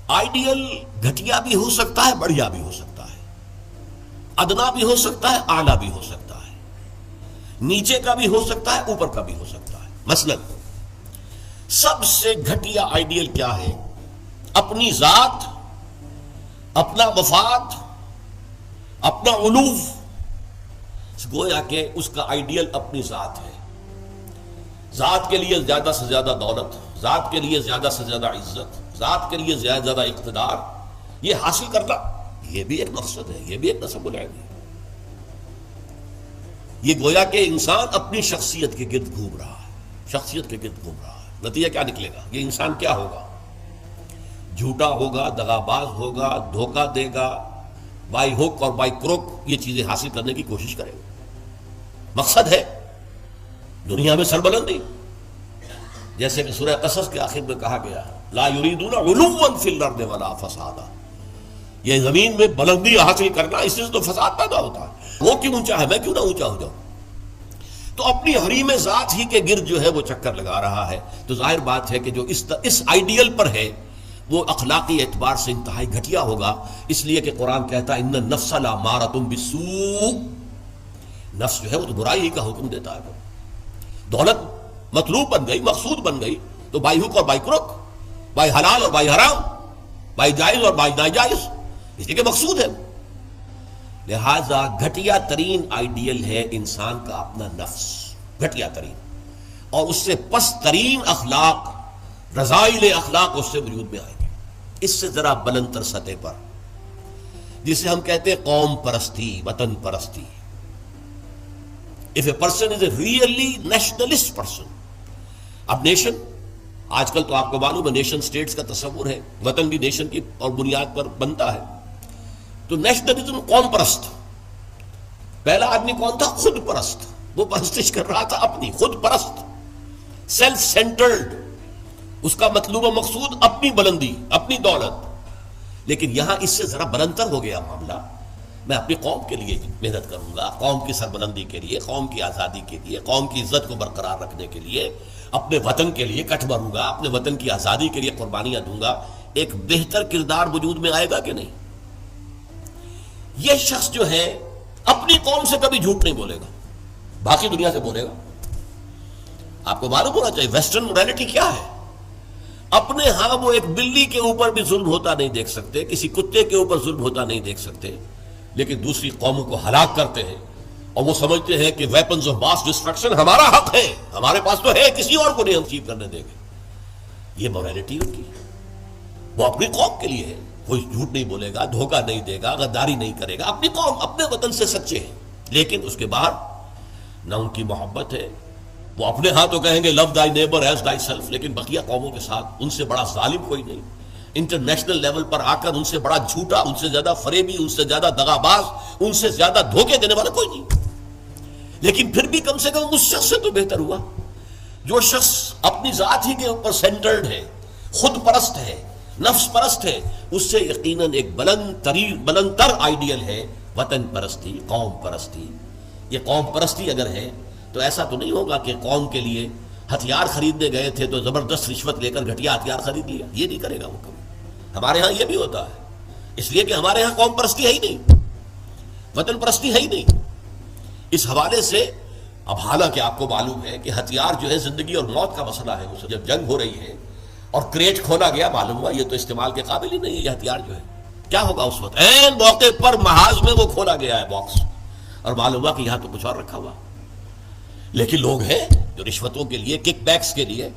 Ideal گھٹیا بھی ہو سکتا ہے، بڑھیا بھی ہو سکتا ہے، ادنا بھی ہو سکتا ہے، اعلیٰ بھی ہو سکتا ہے، نیچے کا بھی ہو سکتا ہے، اوپر کا بھی ہو سکتا ہے۔ مثلا سب سے گھٹیا آئیڈیل کیا ہے؟ اپنی ذات، اپنا مفاد، اپنا علو۔ گویا کہ اس کا آئیڈیل اپنی ذات ہے، ذات کے لیے زیادہ سے زیادہ دولت، ذات کے لیے زیادہ سے زیادہ عزت، ذات کے لیے زیادہ سے زیادہ اقتدار، یہ حاصل کرنا، یہ بھی ایک مقصد ہے، یہ بھی ایک نصب العین ہے۔ یہ گویا کہ انسان اپنی شخصیت کے گرد گھوم رہا ہے، شخصیت کے گرد گھوم رہا ہے۔ نتیجہ کیا نکلے گا؟ یہ انسان کیا ہوگا؟ جھوٹا ہوگا، دغاباز ہوگا، دھوکہ دے گا، بائی ہوک اور بائی کروک یہ چیزیں حاصل کرنے کی کوشش کرے گا۔ مقصد ہے دنیا میں سربلندی، جیسے کہ سورہ قصص کے آخر میں کہا گیا لا یریدون علوا فی الارض ولا فسادا، یہ زمین میں بلندی حاصل کرنا، اس سے تو فساد پیدا ہوتا ہے۔ وہ کیوں اونچا ہے، میں کیوں نہ اونچا ہو جاؤں؟ تو اپنی حریم ذات ہی کے گرد جو ہے وہ چکر لگا رہا ہے۔ تو ظاہر بات ہے کہ جو اس آئیڈیل پر ہے وہ اخلاقی اعتبار سے انتہائی گھٹیا ہوگا، اس لیے کہ قرآن کہتا ہے ان النفس لامارۃ بالسوء، نفس جو ہے وہ تو برائی ہی کا حکم دیتا ہے۔ دولت مطلوب بن گئی، مقصود بن گئی، تو بائی حق اور بائی کروک، بائی حلال اور بائی حرام، بائی جائز اور بائی ناجائز، اس لیے کہ مقصود ہے۔ لہذا گھٹیا ترین آئیڈیل ہے انسان کا اپنا نفس، گھٹیا ترین، اور اس سے پست ترین اخلاق، رذائل اخلاق اس سے وجود میں آئیں گے۔ اس سے ذرا بلند تر سطح پر، جسے ہم کہتے ہیں قوم پرستی، وطن پرستی۔ If a person is a really nationalist person، اب نیشن، آج کل تو آپ کو معلوم ہے نیشن سٹیٹس کا تصور ہے، وطن بھی نیشن کی اور بنیاد پر بنتا ہے۔ تو نیشنلزم قوم پرست، پہلا آدمی کون تھا؟ خود پرست، وہ پرستش کر رہا تھا اپنی، خود پرست، سیلف سینٹرڈ، اس کا مطلوب و مقصود اپنی بلندی، اپنی دولت۔ لیکن یہاں اس سے ذرا بلندتر ہو گیا معاملہ، میں اپنی قوم کے لیے محنت کروں گا، قوم کی سربلندی کے لیے، قوم کی آزادی کے لیے، قوم کی عزت کو برقرار رکھنے کے لیے، اپنے وطن کے لیے کٹ بھروں گا، اپنے وطن کی آزادی کے لیے قربانیاں دوں گا۔ ایک بہتر کردار وجود میں آئے گا کہ نہیں؟ یہ شخص جو ہے اپنی قوم سے کبھی جھوٹ نہیں بولے گا، باقی دنیا سے بولے گا۔ آپ کو معلوم ہونا چاہیے ویسٹرن مورالٹی کیا ہے۔ اپنے ہاں وہ ایک بلی کے اوپر بھی ظلم ہوتا نہیں دیکھ سکتے، کسی کتے کے اوپر ظلم ہوتا نہیں دیکھ سکتے، لیکن دوسری قوموں کو ہلاک کرتے ہیں، اور وہ سمجھتے ہیں کہ ویپنز آف ماس ڈسٹرکشن ہمارا حق ہے، ہمارے پاس تو ہے، کسی اور کو نہیں ہم اچیو کرنے دیں گے۔ یہ مورالٹی ان کی، وہ اپنی قوم کے لیے ہے، کوئی جھوٹ نہیں بولے گا، دھوکہ نہیں دے گا، غداری نہیں کرے گا، اپنی قوم، اپنے وطن سے سچے ہیں۔ لیکن اس کے باہر نہ ان کی محبت ہے، وہ اپنے ہاں تو کہیں گے لو دائی نیبر ایز دائی سیلف، لیکن بقیہ قوموں کے ساتھ ان سے بڑا ظالم کوئی نہیں، انٹرنیشنل لیول پر آ کر ان سے بڑا جھوٹا، ان سے زیادہ فریبی، ان سے زیادہ دغاباز، ان سے زیادہ دھوکے دینے والا کوئی نہیں۔ لیکن پھر بھی کم سے کم اس شخص سے تو بہتر ہوا جو شخص اپنی ذات ہی کے اوپر سینٹرڈ ہے، خود پرست ہے، نفس پرست ہے، اس سے یقیناً ایک بلند تر آئیڈیل ہے وطن پرستی، قوم پرستی۔ یہ قوم پرستی اگر ہے تو ایسا تو نہیں ہوگا کہ قوم کے لیے ہتھیار خریدنے گئے تھے تو زبردست رشوت لے کر گھٹیا ہتھیار خرید لیا، یہ نہیں کرے گا وہ کبھی۔ ہمارے ہاں یہ بھی ہوتا ہے، اس لیے کہ ہمارے ہاں قوم پرستی ہے ہی نہیں، وطن پرستی ہے ہی نہیں۔ اس حوالے سے اب حالانکہ آپ کو معلوم ہے کہ ہتھیار جو ہے زندگی اور موت کا مسئلہ ہے، اسے جب جنگ ہو رہی ہے اور کریٹ کھولا گیا، معلوم ہوا یہ تو استعمال کے قابل ہی نہیں ہے، یہ ہتھیار جو ہے کیا ہوگا اس وقت؟ عین موقع پر محاذ میں وہ کھولا گیا ہے باکس، اور معلوم ہوا کہ یہاں تو کچھ اور رکھا ہوا۔ لیکن لوگ ہیں جو رشوتوں کے لیے، کک بیکس کے لیے،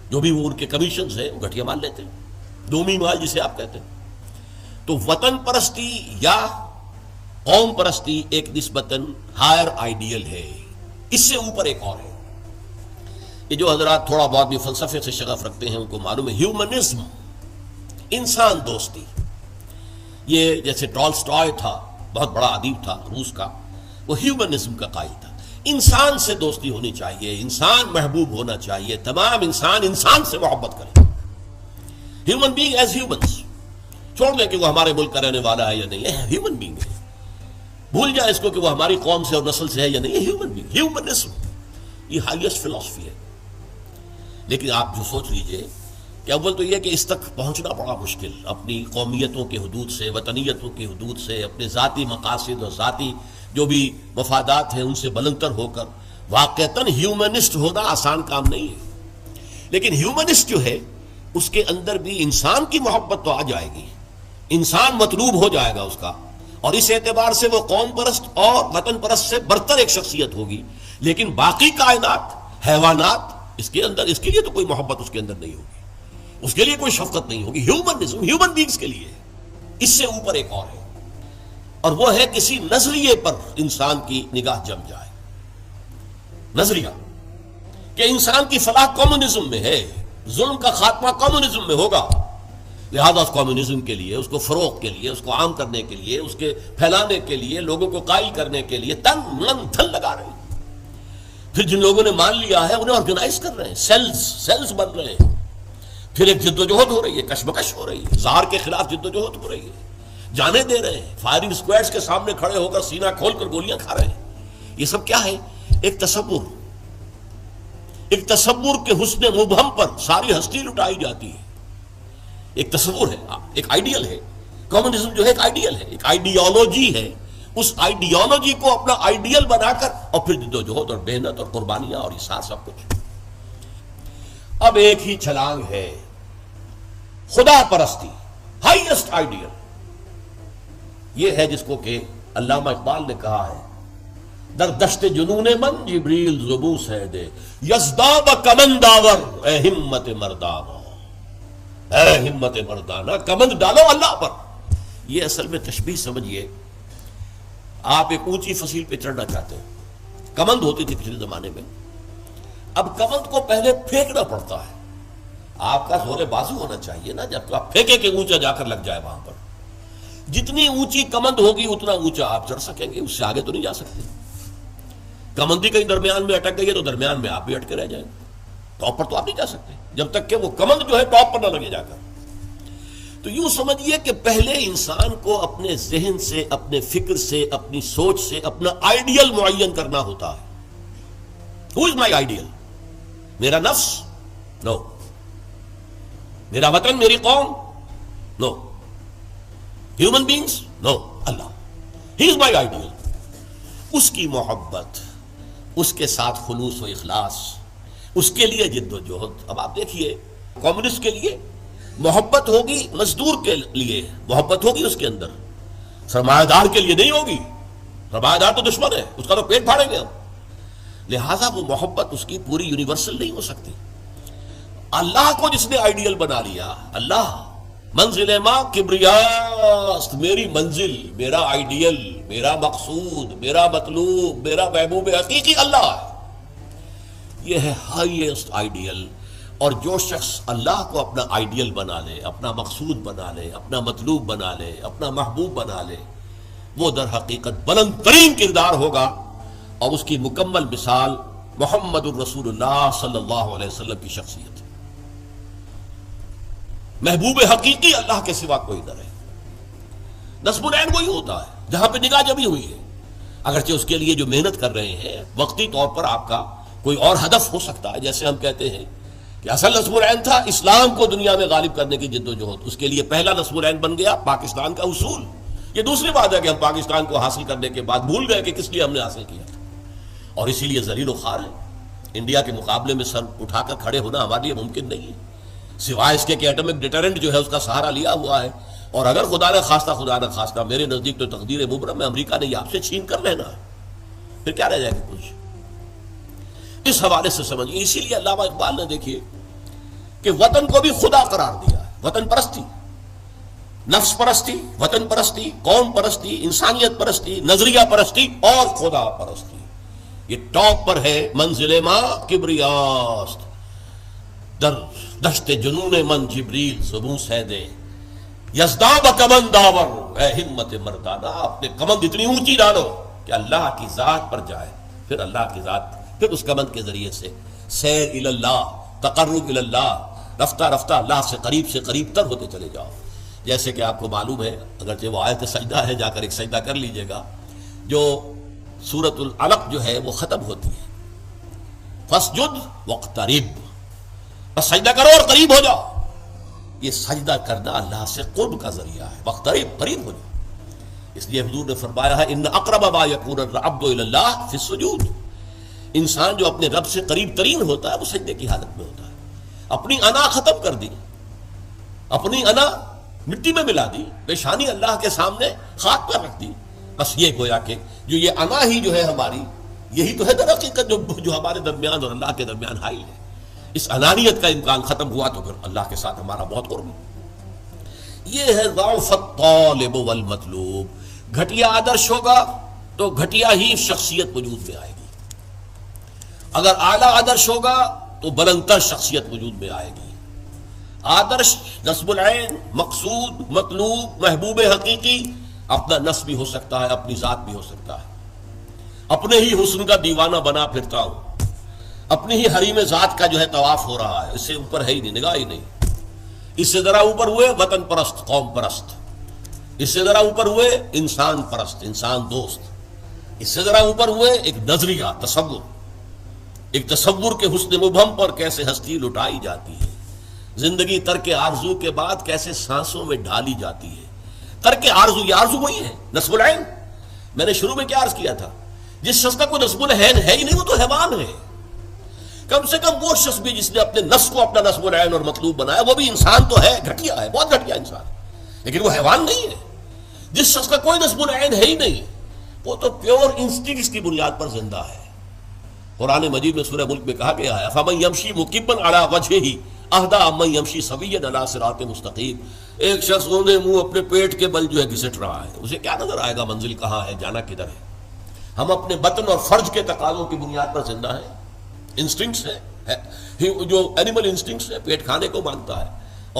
جو بھی وہ ان کے کمیشنز ہیں، وہ گھٹیا مال لیتے ہیں، دومی مال جسے آپ کہتے ہیں۔ تو وطن پرستی یا قوم پرستی ایک نسبتاً ہائر آئیڈیل ہے، اس سے اوپر ایک اور ہے۔ یہ جو حضرات تھوڑا بہت بھی فلسفے سے شغف رکھتے ہیں ان کو معلوم ہے ہیومنزم، انسان دوستی۔ یہ جیسے ٹالسٹائے تھا، بہت بڑا ادیب تھا روس کا، وہ ہیومنزم کا قائل تھا، انسان سے دوستی ہونی چاہیے، انسان محبوب ہونا چاہیے، تمام انسان انسان سے محبت کریں، ہیومن بینگ ایز ہیومنس، چھوڑ دیں کہ وہ ہمارے ملک کا رہنے والا ہے یا نہیں، یہ ہیومن بینگ ہے، بھول جائیں اس کو کہ وہ ہماری قوم سے اور نسل سے ہے یا نہیں، یہ ہیومن بینگ، ہیومنزم یہ ہائیسٹ فلسفی ہے۔ لیکن آپ جو سوچ لیجئے کہ اول تو یہ کہ اس تک پہنچنا بڑا مشکل، اپنی قومیتوں کے حدود سے، وطنیتوں کے حدود سے، اپنے ذاتی مقاصد اور ذاتی جو بھی مفادات ہیں ان سے بلندتر ہو کر واقعتاً ہیومنسٹ ہونا آسان کام نہیں ہے۔ لیکن ہیومنسٹ جو ہے اس کے اندر بھی انسان کی محبت تو آ جائے گی، انسان مطلوب ہو جائے گا اس کا، اور اس اعتبار سے وہ قوم پرست اور وطن پرست سے برتر ایک شخصیت ہوگی۔ لیکن باقی کائنات، حیوانات، اس کے اندر، اس کے لیے تو کوئی محبت اس کے اندر نہیں ہوگی، اس کے لیے کوئی شفقت نہیں ہوگی۔ ہیومنزم، ہیومن بینگز کے لیے اس سے اوپر ایک اور ہے، اور وہ ہے کسی نظریے پر انسان کی نگاہ جم جائے، نظریہ کہ انسان کی فلاح کمیونزم میں ہے، ظلم کا خاتمہ کمیونزم میں ہوگا، لہذا اس کمیونزم کے لیے، اس کو فروغ کے لیے، اس کو عام کرنے کے لیے، اس کے پھیلانے کے لیے، لوگوں کو قائل کرنے کے لیے تن من دھن لگا رہے ہیں۔ پھر جن لوگوں نے مان لیا ہے انہیں آرگنائز کر رہے ہیں، سیلز بن رہے ہیں، پھر ایک جد و جہد ہو رہی ہے، کشمکش ہو رہی ہے، زہر کے خلاف جد و جہد ہو رہی ہے، جانے دے رہے ہیں، فائرنگ اسکواڈز کے سامنے کھڑے ہو کر سینہ کھول کر گولیاں کھا رہے ہیں۔ یہ سب کیا ہے؟ ایک تصور، ایک تصور کے حسن مبہم پر ساری ہستی لٹائی جاتی ہے۔ ایک تصور ہے، ایک آئیڈیل ہے، کمیونزم جو ہے ایک آئیڈیل ہے، ایک آئیڈیالوجی ہے۔ اس آئیڈیالوجی کو اپنا آئیڈیل بنا کر اور پھر جد و جہد اور محنت اور قربانیاں اور اثار سب کچھ۔ اب ایک ہی چھلانگ ہے، خدا پرستی، ہائیسٹ آئیڈیل۔ یہ ہے جس کو کہ علامہ اقبال نے کہا ہے، در دشت جنون من جبریل زبوس ہے دے، یزداد کمند آور اے ہمت مردانہ، اے ہمت مردانہ کمند ڈالو اللہ پر۔ یہ اصل میں تشبیہ سمجھیے، آپ ایک اونچی فصیل پہ چڑھنا چاہتے ہیں، کمند ہوتی تھی پچھلے زمانے میں، اب کمند کو پہلے پھینکنا پڑتا ہے، آپ کا زور بازو ہونا چاہیے نا، جب تو آپ پھینکے کہ اونچا جا کر لگ جائے وہاں پر۔ جتنی اونچی کمند ہوگی اتنا اونچا آپ چڑھ سکیں گے، اس سے آگے تو نہیں جا سکتے۔ کمندی کہیں درمیان میں اٹک گئی ہے تو درمیان میں آپ بھی اٹکے رہ جائیں گے، ٹاپ پر تو آپ نہیں جا سکتے جب تک کہ وہ کمند جو ہے ٹاپ پر نہ لگے جا کر۔ تو یوں سمجھیے کہ پہلے انسان کو اپنے ذہن سے، اپنے فکر سے، اپنی سوچ سے اپنا آئیڈیل معین کرنا ہوتا ہے۔ Who is my ideal? میرا نفس؟ نو۔ میرا وطن، میری قوم؟ No. Human beings? No. Allah, he is my ideal. اس کی محبت، اس کے ساتھ خلوص و اخلاص، اس کے لیے جد و جہد۔ اب آپ دیکھیے، کمیونسٹ کے لیے محبت ہوگی، مزدور کے لیے محبت ہوگی اس کے اندر، سرمایہ دار کے لیے نہیں ہوگی۔ سرمایہ دار تو دشمن ہے، اس کا تو پیٹ پھاڑیں گے ہم، لہذا وہ محبت اس کی پوری یونیورسل نہیں ہو سکتی۔ اللہ کو جس نے آئیڈیل بنا لیا، اللہ منزل ما کبریاست، میری منزل، میرا آئیڈیل، میرا مقصود، میرا مطلوب، میرا محبوب حقیقی اللہ ہے۔ یہ ہے ہائیسٹ آئیڈیل۔ اور جو شخص اللہ کو اپنا آئیڈیل بنا لے، اپنا مقصود بنا لے، اپنا مطلوب بنا لے، اپنا محبوب بنا لے، وہ در حقیقت بلند ترین کردار ہوگا، اور اس کی مکمل مثال محمد الرسول اللہ صلی اللہ علیہ وسلم کی شخصیت ہے۔ محبوب حقیقی اللہ کے سوا کوئی نہ رہے۔ نصب العین وہی ہوتا ہے جہاں پہ نگاہ جمی ہوئی ہے، اگرچہ اس کے لیے جو محنت کر رہے ہیں وقتی طور پر آپ کا کوئی اور ہدف ہو سکتا ہے، جیسے ہم کہتے ہیں کہ اصل نصب العین تھا اسلام کو دنیا میں غالب کرنے کی جد و جہد، اس کے لیے پہلا نصب العین بن گیا پاکستان کا اصول۔ یہ دوسری بات ہے کہ ہم پاکستان کو حاصل کرنے کے بعد بھول گئے کہ کس لیے ہم نے حاصل کیا، اور اسی لیے ذلیل و خوار ہے۔ انڈیا کے مقابلے میں سر اٹھا کر کھڑے ہونا ہمارے لیے ممکن نہیں ہے، سوائے اس کے کہ ایٹمک ڈیٹرنٹ جو ہے اس کا سہارا لیا ہوا ہے، اور اگر خدا نہ خواستہ میرے نزدیک تو تقدیر مبرم ہے، امریکہ نے یہ آپ سے چھین کر لینا ہے، پھر کیا رہ جائے گا کچھ۔ اس حوالے سے سمجھیے، اسی لیے علامہ اقبال نے دیکھیے کہ وطن کو بھی خدا قرار دیا ہے۔ وطن پرستی، نفس پرستی، وطن پرستی، قوم پرستی، انسانیت پرستی، نظریہ پرستی اور خدا پرستی، یہ ٹاپ پر ہے۔ منزل ما کبریاست، در دشت جنون من جبریل زبوس ہے دے، یزداد کمند آور اے ہمت مردانہ، اپنے کمند اتنی اونچی ڈالو کہ اللہ کی ذات پر جائے، پھر اللہ کی ذات، پھر اس کمند کے ذریعے سے سیر الی اللہ، تقرب الی اللہ، رفتہ رفتہ اللہ سے قریب تر ہوتے چلے جاؤ۔ جیسے کہ آپ کو معلوم ہے، اگرچہ وہ آیت سجدہ ہے، جا کر ایک سجدہ کر لیجئے گا، جو سورۃ العلق جو ہے وہ ختم ہوتی ہے، فسجد واقترب، بس سجدہ کرو اور قریب ہو جاؤ۔ یہ سجدہ کرنا اللہ سے قرب کا ذریعہ ہے، وقترب قریب ہو جاؤ۔ اس لیے حضور نے فرمایا ہے ان اقرب ما یکون العبد الی اللہ فی السجود، انسان جو اپنے رب سے قریب ترین ہوتا ہے وہ سجدے کی حالت میں ہوتا ہے۔ اپنی انا ختم کر دی، اپنی انا مٹی میں ملا دی، پیشانی اللہ کے سامنے خاک پر رکھ دی، بس یہ گویا کہ جو یہ انا ہی جو ہے ہماری، یہی تو ہے در حقیقت جو ہمارے درمیان اور اللہ کے درمیان حائل ہے۔ اس انانیت کا امکان ختم ہوا تو پھر اللہ کے ساتھ ہمارا بہت قرب ہے۔ یہ ہے ضعف الطالب والمطلوب۔ گھٹیا آدرش ہوگا تو گھٹیا ہی شخصیت وجود میں آئے گی، اگر اعلیٰ آدرش ہوگا تو بلندتر شخصیت وجود میں آئے گی۔ آدرش نصب العین، مقصود، مطلوب، محبوب حقیقی اپنا نصب بھی ہو سکتا ہے، اپنی ذات بھی ہو سکتا ہے۔ اپنے ہی حسن کا دیوانہ بنا پھرتا ہوں، اپنی ہی حریم ذات کا جو ہے طواف ہو رہا ہے، اس سے اوپر ہے ہی نہیں، نگاہ ہی نہیں۔ اس سے ذرا اوپر ہوئے وطن پرست، قوم پرست، اس سے ذرا اوپر ہوئے انسان پرست، انسان دوست، اس سے ذرا اوپر ہوئے ایک نظریہ، تصور، ایک تصور کے حسن مبہم پر کیسے ہستی لٹائی جاتی ہے، زندگی ترک آرزو کے بعد کیسے سانسوں میں ڈالی جاتی ہے۔ ترک آرزو، یہ آرزو وہی ہے نصب العین۔ میں نے شروع میں کیا عرض کیا تھا، جس شخص کا کوئی نصب العین ہے ہی نہیں وہ تو حیوان ہے۔ کم سے کم وہ شخص بھی جس نے اپنے نفس کو اپنا نصب العین اور مطلوب بنایا وہ بھی انسان تو ہے، گھٹیا ہے، بہت گھٹیا انسان، لیکن وہ حیوان نہیں ہے۔ جس شخص کا کوئی نصب العین ہے ہی نہیں وہ تو پیور انسٹنکٹس کی بنیاد پر زندہ ہے۔ قرآن مجید میں سورہ ملک میں کہا گیا ہے فَمَن يَمْشِي مُكِبًّا عَلَى وَجْهِهِ أَهْدَىٰ مَن يَمْشِي سَوِيًّا عَلَى صِرَاطٍ مُسْتَقِيمٍ۔ ایک شخص اوندے منہ اپنے پیٹ کے بل جو ہے گھسٹ رہا ہے، اسے کیا نظر آئے گا منزل کہاں ہے، جانا کدھر ہے؟ ہم اپنے بطن اور فرج کے تقاضوں کی بنیاد پر زندہ ہیں، انسٹنکٹس ہے، جو اینیمل انسٹنکٹس ہے، پیٹ کھانے کو مانگتا ہے،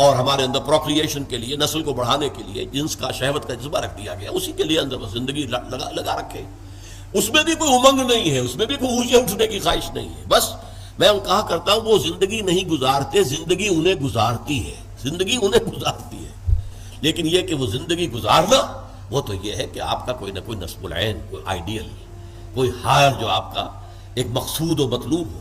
اور ہمارے اندر پروکریشن کے لیے، نسل کو بڑھانے کے لیے جنس کا، شہوت کا جذبہ رکھ دیا گیا، اسی کے لیے اندر زندگی لگا رکھے۔ اس میں بھی کوئی امنگ نہیں ہے، اس میں بھی کوئی اونچے اٹھنے کی خواہش نہیں ہے۔ بس میں کہا کرتا ہوں وہ زندگی نہیں گزارتے، زندگی انہیں گزارتی ہے، زندگی انہیں گزارتی ہے۔ لیکن یہ کہ وہ زندگی گزارنا وہ تو یہ ہے کہ آپ کا کوئی نہ کوئی نصب العین، کوئی آئیڈیل، کوئی ہائر جو آپ کا ایک مقصود و مطلوب ہو۔